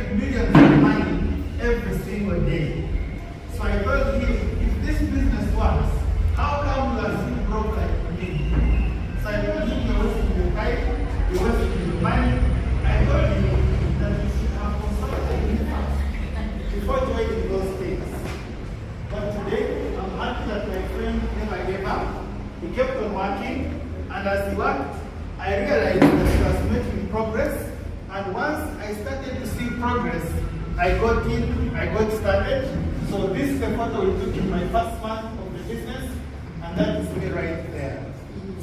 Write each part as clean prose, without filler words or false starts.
make millions of money every single day. So I told him, if this business works, how come you are still broke like me? So I told him, you're wasting your time, you're wasting your money. I told him that you should have consulted me first before joining those things. But today, I'm happy that my friend never gave up. He kept on working, and as he worked, I realized that he was making progress. And once I started to see progress, I got in, I got started. So this is the photo we took in my first month of the business, and that is me right there.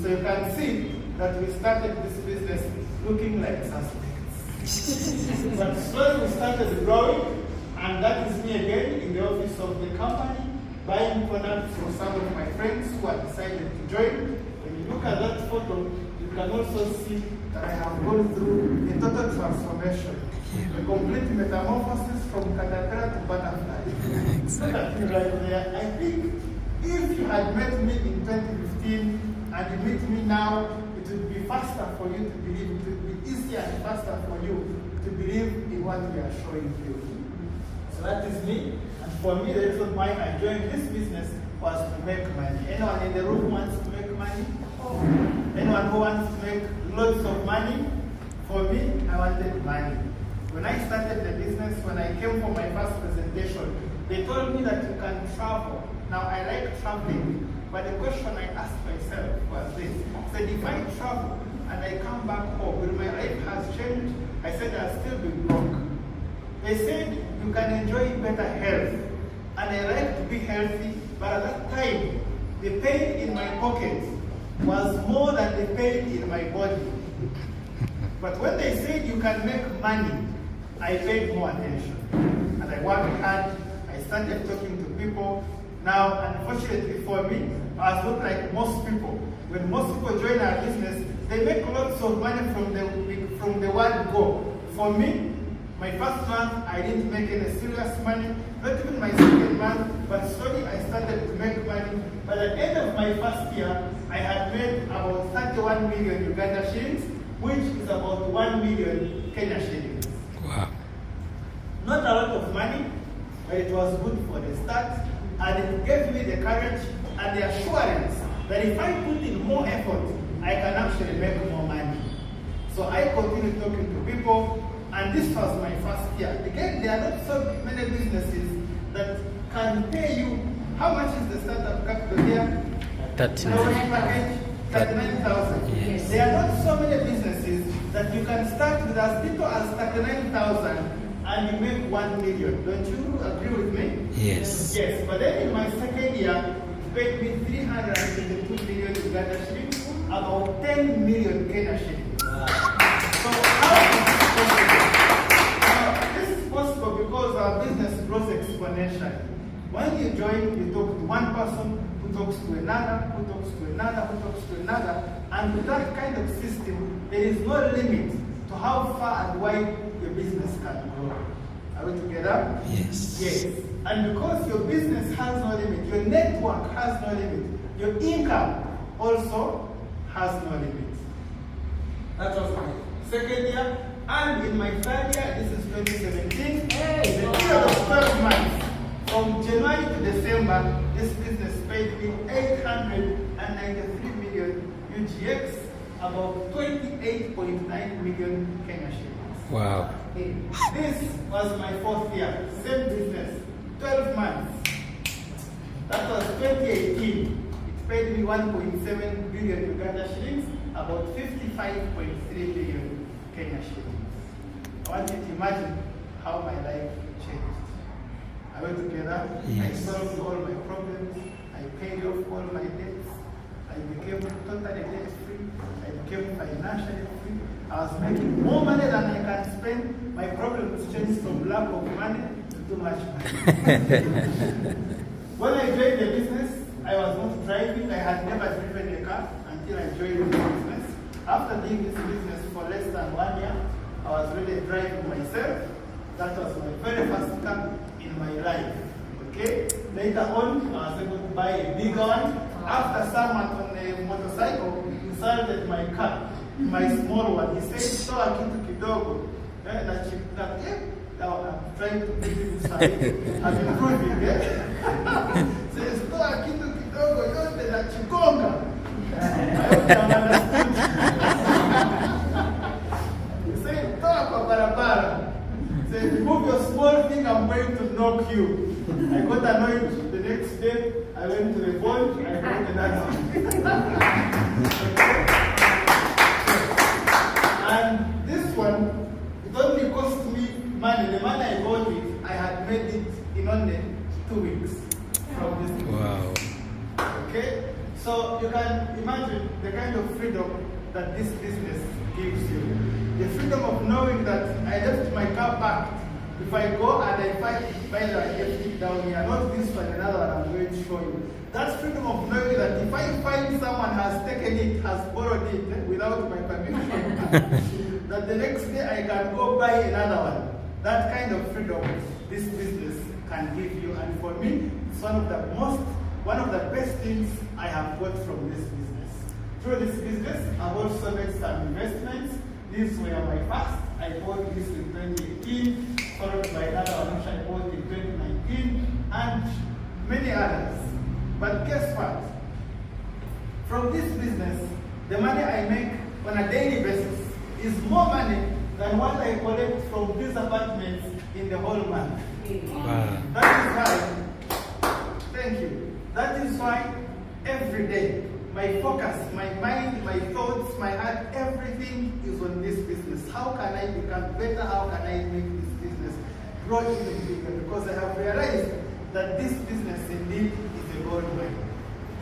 So you can see that we started this business looking like suspects. But slowly we started growing, and that is me again in the office of the company, buying products from some of my friends who had decided to join. When you look at that photo, you can also see that I have gone through a total transformation, a complete metamorphosis from caterpillar to butterfly. Look at me right there. I think if you had met me in 2015 and you meet me now, it would be faster for you to believe, it would be easier and faster for you to believe in what we are showing you. So that is me. And for me, the reason why I joined this business was to make money. Anyone in the room wants to make money? Anyone who wants to make lots of money? For me, I wanted money. When I started the business, when I came for my first presentation, they told me that you can travel. Now, I like traveling, but the question I asked myself was this. I said, if I travel and I come back home, will my life has changed? I said, I'll still be broke. They said, you can enjoy better health. And I like to be healthy, but at that time, the pain in my pocket was more than the pain in my body. But when they said you can make money, I paid more attention. And I worked hard, I started talking to people. Now, unfortunately for me, I was not like most people. When most people join our business, they make lots of money from the word go. For me, my first month, I didn't make any serious money, not even my second month, but slowly I started to make money. By the end of my first year, I had made about 31 million Uganda shillings, which is about 1 million Kenya shillings. Wow. Not a lot of money, but it was good for the start, and it gave me the courage and the assurance that if I put in more effort, I can actually make more money. So I continued talking to people, and this was my first year. Again, there are not so many businesses that can pay you. How much is the startup capital here? 39,000. Yes. There are not so many businesses that you can start with as little as 39,000 and you make 1 million. Don't you agree with me? Yes. Yes, but then in my second year, it paid me 322 million Uganda shillings, about 10 million Kenya shillings. So how is this possible? Now, this is possible because our business grows exponentially. When you join, you talk to one person, who talks to another, who talks to another, who talks to another, and with that kind of system, there is no limit to how far and wide your business can grow. Are we together? Yes. Yes. And because your business has no limit, your network has no limit, your income also has no limit. That was my second year. And in my third year, this is 2017, the period of 12 months, from January to December, this business paid me 893 million UGX, about 28.9 million Kenya shillings. Wow. This was my fourth year, same business, 12 months. That was 2018. It paid me 1.7 billion Uganda shillings, about 55.3 billion Kenya shillings. I want you to imagine how my life changed. I went together, Yes. I solved all my problems, I paid off all my debts, I became totally debt-free, I became financially free. I was making more money than I can spend. My problems changed from lack of money to too much money. When I joined the business, I was not driving. I had never driven a car until I joined the business. After doing this business for less than 1 year, I was really driving myself. That was my very first car in my life. Okay? Later on, I was able to buy a bigger one. After someone on a motorcycle insulted my car, my small one, he said, "Toa kitu kidogo." trying to put inside and improving, yeah? Says, toa kitu kidogo yote na chikonga. I hope you understood. He said, toa kwa barabara. Say, remove your small thing, I'm going to knock you. I got annoyed the next day. I went to the board, I bought another one. And this one, it only cost me money. The money I bought it, I had made it in only 2 weeks from this business. Wow. Okay? So you can imagine the kind of freedom that this business gives you. The freedom of knowing that I left my car parked. If I go and I find it, by the way, I left it down here, not this one, another one I'm going to show you. That's freedom of knowing that if I find someone has taken it, has borrowed it without my permission, that the next day I can go buy another one. That kind of freedom this business can give you. And for me, it's one of the best things I have got from this business. Through this business, I've also made some investments. These were my first. I bought this in 2018, followed by another one which I bought in 2019, and many others. But guess what? From this business, the money I make on a daily basis is more money than what I collect from these apartments in the whole month. Wow. That is why, thank you. That is why every day, my focus, my mind, my thoughts, my heart, everything is on this business. How can I become better? How can I make this business grow even bigger? Because I have realized that this business indeed is a gold mine.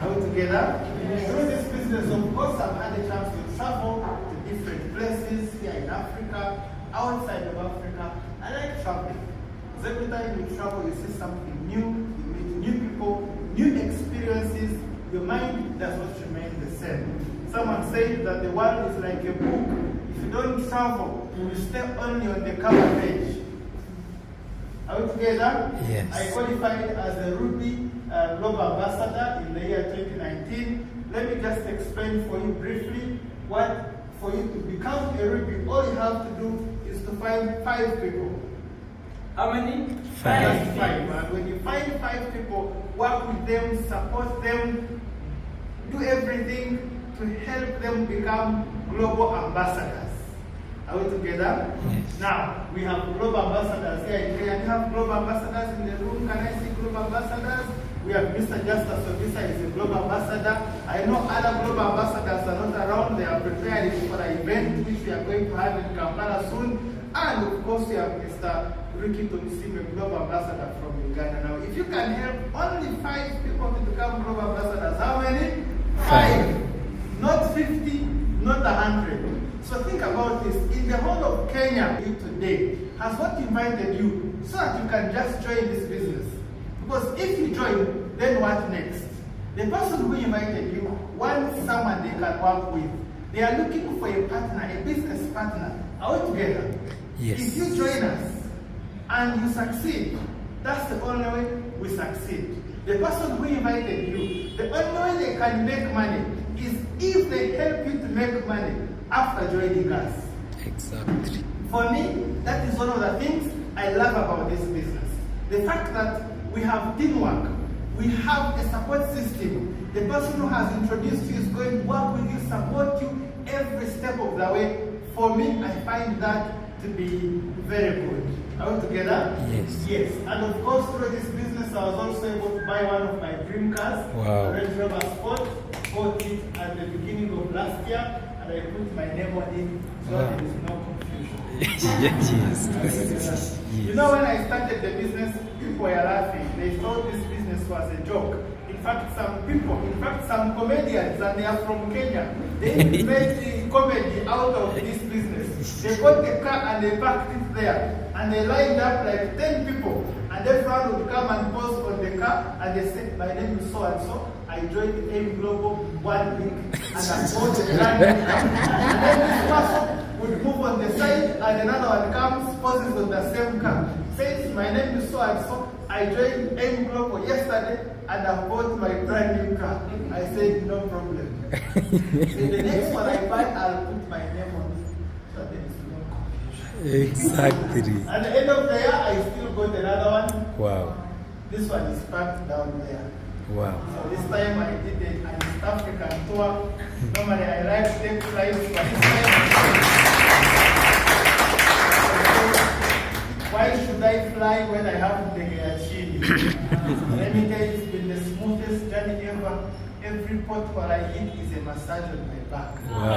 Are we together? Yes. Through this business, of course, I've had a chance to travel to different places here in Africa, outside of Africa. I like traveling. Because every time you travel, you see something new, you meet new people, new experiences. Your mind does not remain the same. Someone said that the world is like a book. If you don't travel, you stay only on the cover page. Are we together? Yes. I qualified as a Ruby Global Ambassador in the year 2019. Let me just explain for you briefly what, for you to become a Ruby, all you have to do is to find 5 people. How many? 5. Just 5. And when you find 5 people, work with them, support them, do everything to help them become global ambassadors. Are we together? Yes. Now, we have global ambassadors here in Kenya. We have global ambassadors in the room. Can I see global ambassadors? We have Mr. Justus Obisa is a global ambassador. I know other global ambassadors are not around. They are preparing for an event which we are going to have in Kampala soon. And of course, we have Mr. Ricky Tomisime, global ambassador from Uganda. Now, if you can help only 5 people to become global ambassadors, how many? 5. Not 50, not 100. So think about this. In the whole of Kenya, you today has what invited you so that you can just join this business. Because if you join, then what next? The person who invited you wants someone they can work with. They are looking for a partner, a business partner. Are we together? Yes. If you join us and you succeed, that's the only way we succeed. The person who invited you, the only way they can make money is if they help you to make money after joining us. Exactly. For me, that is one of the things I love about this business. The fact that we have teamwork, we have a support system. The person who has introduced you is going to work with you, support you every step of the way. For me, I find that to be very good. Are we together? Yes. Yes. And of course, through this business, I was also able to buy one of my dream cars, Wow. a Range Rover Sport. Bought it at the beginning of last year, and I put my name on it so Wow. there is no confusion. Yes. You know, when I started the business, people were laughing. They thought this business was a joke. In fact, some comedians, and they are from Kenya, they made comedy out of this business. They got the car and they parked it there. And they lined up like 10 people. And everyone would come and pose on the car. And they said, my name is so and so. I joined AIM Global 1 week. And I bought a brand new car. And then this person would move on the side. And another one comes, poses on the same car. Says, my name is so and so. I joined AIM Global yesterday. And I bought my brand new car. I said, no problem. In the next one I buy, I'll put my name on it. So there is no confusion. Exactly. At the end of the year, I still got This one is packed down there. Wow. So this time I did an East African tour. Normally I like to take flights, but this time why should I fly when I have the chili? Let me tell you, it's been the smoothest journey ever. Every port where I hit is a massage on my back. Wow.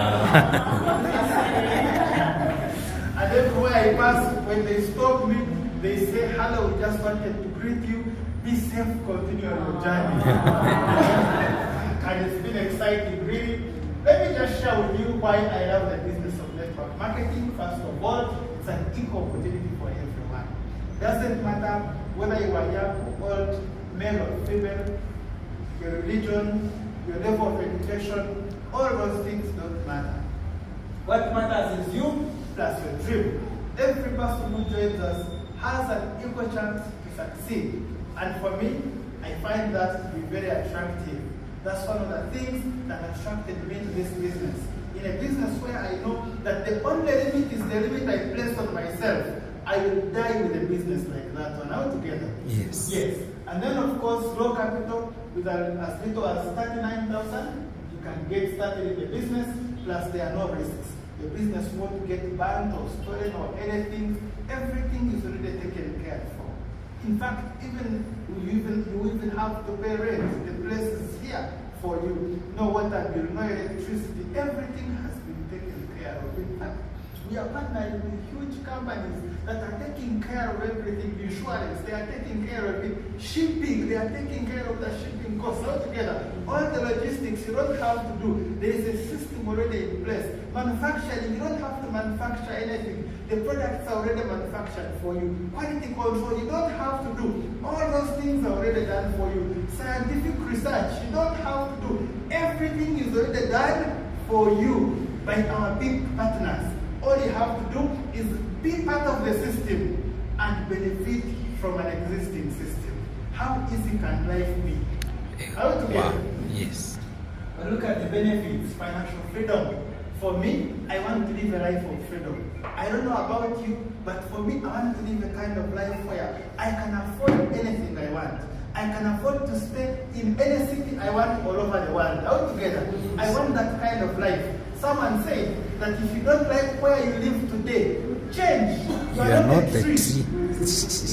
And everywhere I pass, when they stop me, they say, hello, we just wanted to greet you. Be safe, continue on your journey. And it's been exciting, really. Let me just share with you why I love the business of network marketing. First of all, it's an equal opportunity for everyone. Doesn't matter whether you are young or old, male or female, your religion, your level of education, all those things don't matter. What matters is you plus your dream. Every person who joins us has an equal chance to succeed. And for me, I find that to be very attractive. That's one of the things that attracted me to this business. In a business where I know that the only limit is the limit I place on myself, I will die with a business like that one altogether. Yes. Yes. And then of course, low capital with as little as 39,000, you can get started in the business, plus there are no risks. The business won't get banned or stolen or anything. Everything is already taken care of. In fact, you even have to pay rent. The place is here for you. No water bill, no electricity. Everything has been taken care of. In fact, we are partnering with huge companies that are taking care of everything. Insurance, they are taking care of it. Shipping, they are taking care of the shipping costs altogether. All the logistics you don't have to do. There is a system already in place. Manufacturing, you don't have to manufacture anything. The products are already manufactured for you. Quality control, you don't have to do. All those things are already done for you. Scientific research, you don't have to do. Everything is already done for you by our big partners. All you have to do is be part of the system and benefit from an existing system. How easy can life be? How to get? Wow. Yes. But look at the benefits, financial freedom. For me, I want to live a life of freedom. I don't know about you, but for me, I want to live a kind of life where I can afford anything I want. I can afford to stay in any city I want all over the world. Altogether, I want that kind of life. Someone said that if you don't like where you live today, change. You are not the tree. tree.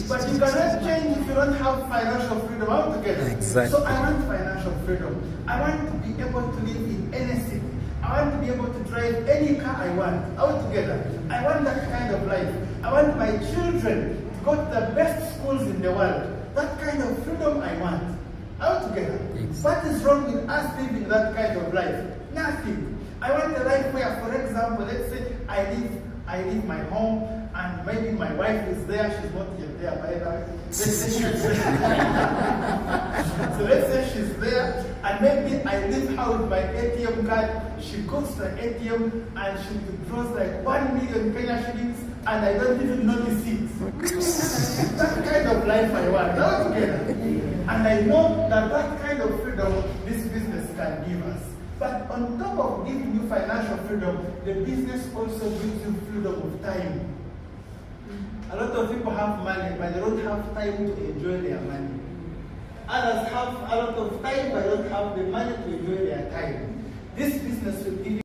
But you cannot change if you don't have financial freedom altogether. Exactly. So I want financial freedom. I want to be able to live in any city. I want to be able to drive any car I want altogether. I want that kind of life. I want my children to go to the best schools in the world. That kind of freedom I want altogether. Exactly. What is wrong with us living that kind of life? Nothing. I want a life where, for example, let's say I leave my home and maybe my wife is there, she's not yet there by the way. So let's say she's there and maybe I leave her with my ATM card, she goes to the ATM and she withdraws like 1 million Kenya shillings and I don't even notice it. That kind of life I want altogether. And I know that that kind of freedom this business can give us. But on top of giving you financial freedom, the business also gives you freedom of time. A lot of people have money, but they don't have time to enjoy their money. Others have a lot of time, but don't have the money to enjoy their time. This business will give you